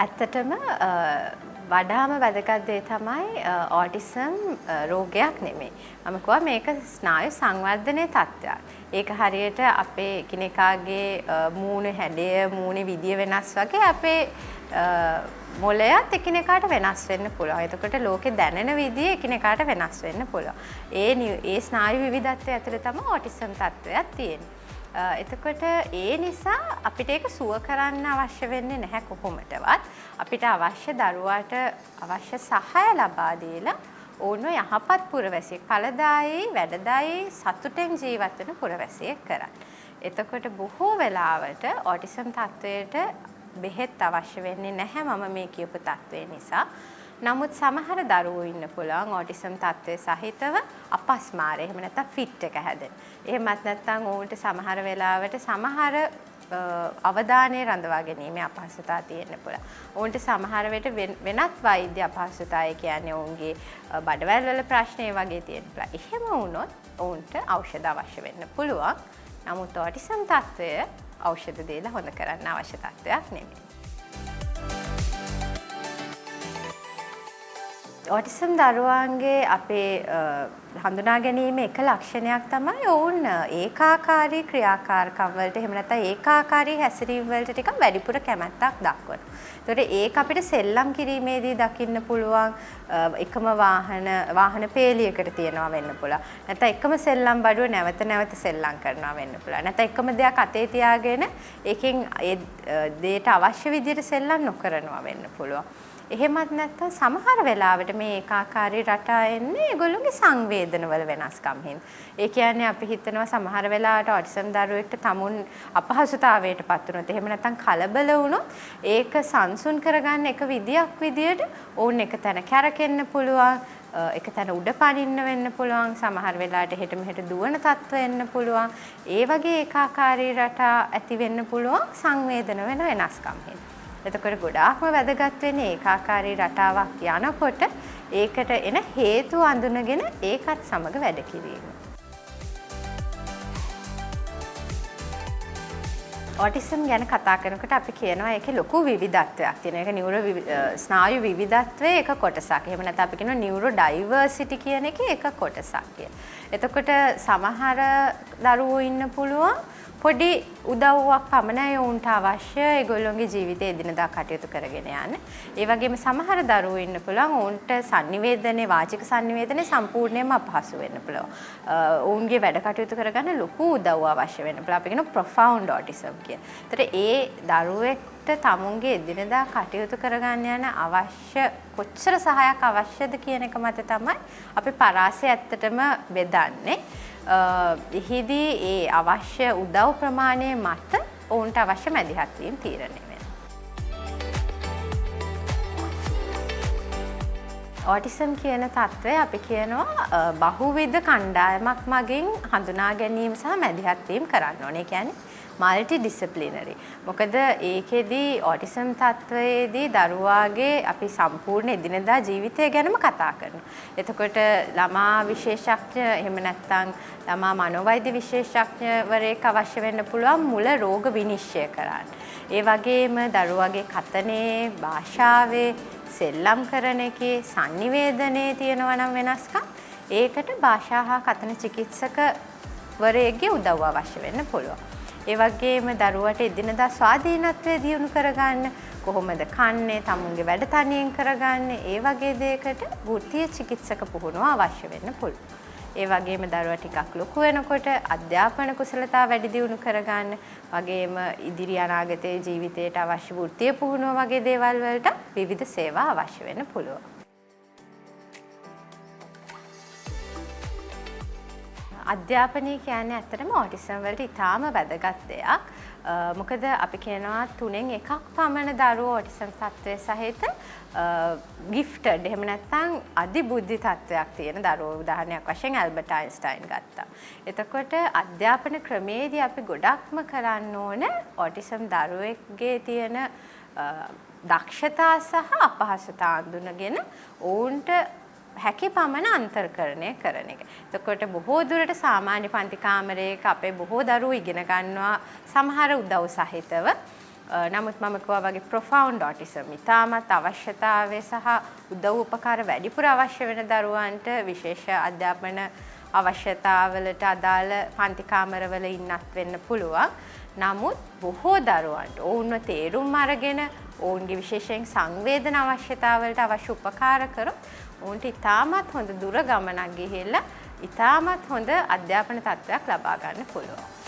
ඇත්තටම වඩාම වැදගත් දේ තමයි ඔටිසම් රෝගයක් නෙමෙයි. මම කිව්වා මේක ස්නායු සංවර්ධනයේ තත්ත්වයක්. ඒක හරියට අපේ එකිනෙකාගේ මූණ හැඩය, මූණේ විදිය වෙනස් වගේ අපේ මොළයත් එකිනෙකාට වෙනස් වෙන්න පුළුවන්. එතකොට ලෝකේ දැනෙන විදිය එකිනෙකාට වෙනස් වෙන්න පුළුවන්. ඒ ස්නායු විවිධත්වය ඇතුළේ තමයි ඔටිසම් තත්ත්වයක් තියෙන්නේ. එතකොට ඒ නිසා අපිට ඒක සුව කරන්න අවශ්‍ය වෙන්නේ නැහැ කොහොමදවත්. අපිට අවශ්‍ය දරුවාට අවශ්‍ය සහාය ලබා දීලා ඕනම යහපත් පුරවැසියෙක්, ඵලදායී, වැඩදායී, සතුටෙන් ජීවත් වෙන පුරවැසියෙක් කරන්න. එතකොට බොහෝ වෙලාවට ඔටිසම් තත්වයට බෙහෙත් අවශ්‍ය වෙන්නේ නැහැ මම මේ කියපු තත්වය නිසා. නමුත් සමහර දරුවෝ ඉන්න පුළුවන් ඔටිසම් තත්ත්වයේ සහිතව අපස්මාරය එහෙම නැත්නම් ෆිට් එක හැදෙන. එහෙමත් නැත්නම් ඕන්ට සමහර වෙලාවට සමහර අවධානය රඳවා ගැනීමේ අපහසුතාව තියෙන්න පුළුවන්. ඕන්ට සමහර වෙලට වෙනත් වෛද්‍ය අපහසුතාවය කියන්නේ ඔවුන්ගේ බඩවැල් වල ප්‍රශ්න ඒ වගේ තියෙන්න පුළුවන්. එහෙම වුණොත් ඔවුන්ට ඖෂධ අවශ්‍ය වෙන්න පුළුවන්. නමුත් ඔටිසම් තත්ත්වය ඖෂධ දීලා හොඳ කරන්න අවශ්‍ය තත්ත්වයක් නෙමෙයි. ඔටිසම් දරුවන්ගේ අපේ හඳුනා ගැනීමේ එක ලක්ෂණයක් තමයි ඔවුන් ඒකාකාරී ක්‍රියාකාරකම් වලට එහෙම නැත්නම් ඒකාකාරී හැසිරීම් වලට ටිකක් වැඩිපුර කැමැත්තක් දක්වනවා. ඒතකොට ඒක අපිට සෙල්ලම් කිරීමේදී දකින්න පුළුවන් එකම වාහන පේලියකට තියනවා වෙන්න පුළුවන්. නැත්නම් එකම සෙල්ලම් බඩුව නැවත නැවත සෙල්ලම් කරනවා වෙන්න පුළුවන්. නැත්නම් එකම දෙයක් අතේ තියාගෙන ඒකෙන් ඒ දෙයට අවශ්‍ය විදිහට සෙල්ලම් නොකරනවා වෙන්න පුළුවන්. එහෙමත් නැත්නම් සමහර වෙලාවට මේ ඒකාකාරී රටා එන්නේ ඒගොල්ලෝගේ සංවේදනවල වෙනස්කම් හින්දා. ඒ කියන්නේ අපි හිතනවා සමහර වෙලාවට ඔටිසම් දරුවෙක්ට තමුන් අපහසුතාවයට පත් වුණොත් එහෙම නැත්නම් කලබල වුණොත් ඒක සංසුන් කරගන්න එක විදියට ඕන් එක තැන කැරකෙන්න පුළුවන්. එක තැන උඩ පනින්න වෙන්න පුළුවන්. සමහර වෙලාවට හෙට මෙහෙට දුවන තත්ත්ව එන්න පුළුවන්. ඒ වගේ ඒකාකාරී රටා ඇති වෙන්න පුළුවන් සංවේදන වෙන වෙනස්කම් හින්දා. එතකොට ගොඩාක්ම වැදගත් වෙන්නේ ඒකාකාරී රටාවක් යනකොට ඒකට එන හේතු අඳුනගෙන ඒකත් සමග වැඩ කිරීම. ඔටිසම් ගැන කතා කරනකොට අපි කියනවා ඒකේ ලොකු විවිධත්වයක් තියෙනවා. ඒක ස්නායු විවිධත්වයේ එක කොටසක්. එහෙම නැත්නම් අපි කියනවා නියුරෝ ඩයිවර්සිටි කියන එකේ එක කොටසක් කියලා. එතකොට සමහර දරුවෝ ඉන්න පුළුවන් පොඩි උදව්වක් පමණයි ඔවුන්ට අවශ්‍ය ඒගොල්ලෝගේ ජීවිතයේ එදිනදා කටයුතු කරගෙන යන්න. ඒ වගේම සමහර දරුවෝ ඉන්න පුළුවන් ඔවුන්ට sannivedanaye වාචික sannivedanaye සම්පූර්ණයෙන්ම අපහසු වෙන්න පුළුවන්. ඔවුන්ගේ වැඩ කටයුතු කරගන්න ලොකු උදව්ව අවශ්‍ය වෙන්න පුළුවන්. අපි කියනවා profound autism කියලා. ඒතර ඒ දරුවෙක්ට තමුන්ගේ එදිනදා කටයුතු කරගන්න යන අවශ්‍ය කොච්චර සහායක් අවශ්‍යද කියන එක මත තමයි අපි පරාසය ඇත්තටම බෙදන්නේ. එහිදී ඒ අවශ්‍ය උදව් ප්‍රමාණය මත ඔවුන්ට අවශ්‍ය මැදිහත් වීම තීරණය වෙනවා. ඔටිසම් කියන තත්ත්වය අපි කියනවා බහුවිධ කණ්ඩායමක් මගින් හඳුනා ගැනීම සහ මැදිහත් වීම කරන්න ඕනේ. කියන්නේ multidisciplinary. මොකද ඒකෙදී ඔටිසම් තත්ත්වයේදී දරුවාගේ අපි සම්පූර්ණ එදිනදා ජීවිතය ගැනම කතා කරනවා. එතකොට ළමා විශේෂඥ එහෙම නැත්නම් ළමා මනෝවෛද්‍ය විශේෂඥවරයෙක් අවශ්‍ය වෙන්න පුළුවන් මුල රෝග විනිශ්චය කරන්න. ඒ වගේම දරුවාගේ කතනේ, භාෂාවේ, සෙල්ලම් කරන එකේ, sannivedanaye තියෙනවා නම් වෙනස්කම් ඒකට භාෂා හා කතන චිකිත්සකවරයෙක්ගේ උදව්ව අවශ්‍ය වෙන්න පුළුවන්. ඒ වගේම දරුවට එදිනදා ස්වාධීනත්වය දියුණු කරගන්න කොහොමද කන්නේ, තමුන්ගේ වැඩ තනියෙන් කරගන්නේ, ඒ වගේ දෙයකට වෘත්තීය චිකිත්සක පුහුණුව අවශ්‍ය වෙන්න පුළුවන්. ඒ වගේම දරුවා ටිකක් ලොකු වෙනකොට අධ්‍යාපන කුසලතා වැඩි දියුණු කරගන්න, වගේම ඉදිරි අනාගතයේ ජීවිතයට අවශ්‍ය වෘත්තීය පුහුණුව වගේ දේවල් වලට විවිධ සේවා අවශ්‍ය වෙන්න පුළුවන්. අධ්‍යාපනය කියන්නේ ඇත්තටම ඔටිසම් වලට ඉතාම වැදගත් දෙයක්. මොකද අපි කියනවා 3න් 1ක් පමණ දරුවෝ ඔටිසම් තත්ත්වයේ සහිත ගිෆ්ටඩ් එහෙම නැත්නම් අධිබුද්ධි තත්ත්වයක් තියෙන දරුවෝ. උදාහරණයක් වශයෙන් ඇල්බර්ට් අයින්ස්ටයින් ගත්තා. එතකොට අධ්‍යාපන ක්‍රමයේදී අපි ගොඩක්ම කරන්න ඕන ඔටිසම් දරුවෙක්ගේ තියෙන දක්ෂතා සහ අපහසුතා අඳුනගෙන ඔවුන්ට හැකි පමණ අන්තර්කරණය කරන එක. එතකොට බොහෝ දුරට සාමාන්‍ය පන්ති කාමරයක අපේ බොහෝ දරුවෝ ඉගෙන ගන්නවා සමහර උදව් සහිතව. නමුත් මම කිව්වා වගේ ප්‍රොෆවුන්ඩ් ඔටිසම් ඉතාමත් අවශ්‍යතාවය සහ උදව් උපකාර වැඩිපුර අවශ්‍ය වෙන දරුවන්ට විශේෂ අධ්‍යාපන අවශ්‍යතාවලට අදාළ පන්ති කාමරවල ඉන්නත් වෙන්න පුළුවන්. නමුත් බොහෝ දරුවන්ට ඔවුන්ව තේරුම් අරගෙන ඔවුන්ගේ විශේෂයෙන් සංවේදන අවශ්‍යතාවලට අවශ්‍ය උපකාර කරොත් ඔවුන්ට ඉතාමත් හොඳ දුර ගමනක් ගිහිල්ලා ඉතාමත් හොඳ අධ්‍යාපන තත්ත්වයක් ලබා ගන්න පුළුවන්.